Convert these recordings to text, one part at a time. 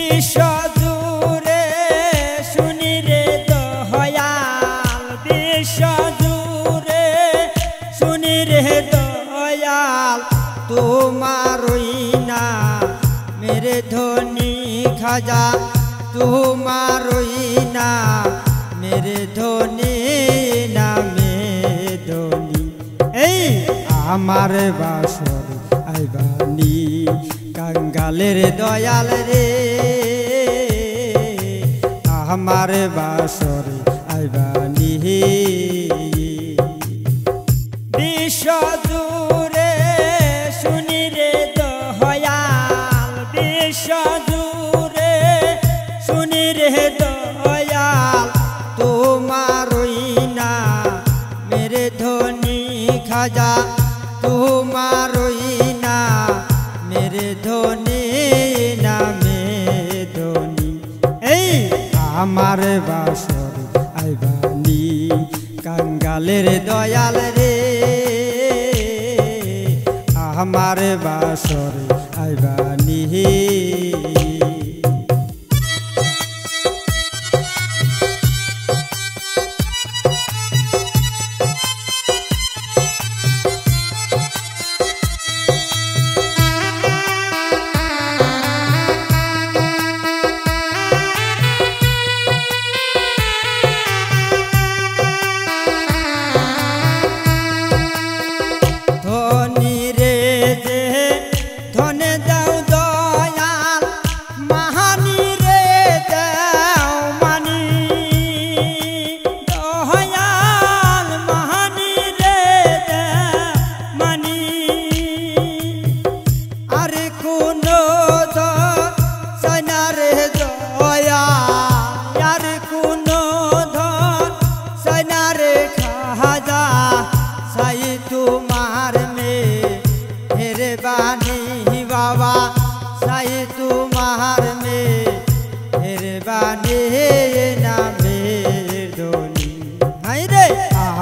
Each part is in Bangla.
বিশ্বজুড়ে শুনি রে দয়াল, বিশ্বজুড়ে শুনি রে দয়াল, তোমারই না মেরে ধনী খাজা, তোমারই না মেরে ধনী নামে ধনী। এই আমার বাসর আইবানি কাঙ্গালের দয়াল রে, আমার বাসর আইবানি। বিশ্বজুড়ে শুনি রে দয়াল, বিশ্বজুড়ে শুনি রে দয়াল, তোমারই না মেরে ধনী খাজা, তোমারই না মেরে ধনী নামে ধনী। এই আমার বাসর আইবানি কাঙ্গালের দয়াল রে, আমার বাসর আইবানি। बाबा साई तुम्हार में मेहरबानी नामे धोनी। हाय रे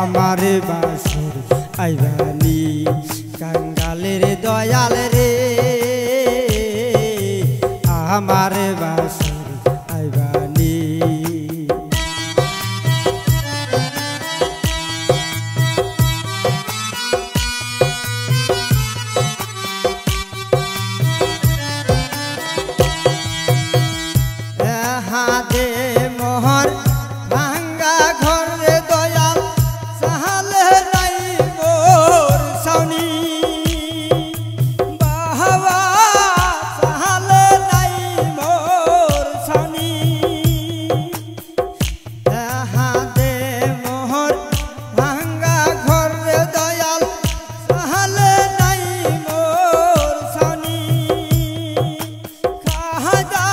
আমার বাসর আইবানি কাঙ্গালের দয়াল রে, আমার বাসর আইবানি। হাতে মোহর ভাঙ্গা ঘর রে দয়াল, সাহালে নাই মোর সাউনি বাবা, সাহালে নাই মোর সাউনি। হাতে মোহর ভাঙ্গা ঘর রে দয়াল, সাহালে নাই মোর সাউনি। খাজা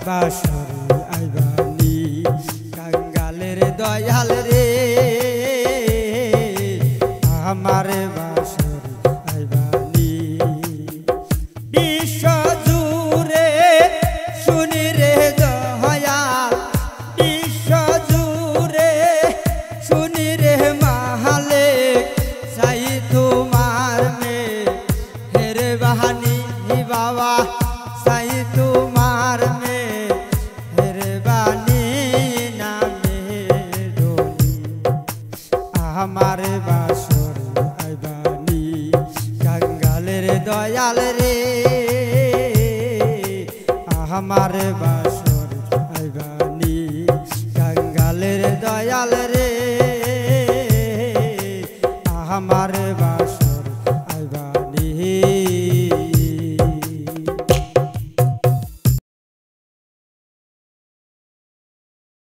বাসর আইবানি কাঙ্গালের দয়াল রে, আমার বাসর আইবানি। বিশ্বজুড়ে শুনি রে দয়াল, বিশ্বজুড়ে শুনি রে মালিক, সাই তোমার মেহেরবানি বাবা, সাই তোমার আমার বাসর আইবানি কাঙ্গালের দয়াল রে, আমার বাসর আইবানি কাঙ্গালের দয়াল রে, আমার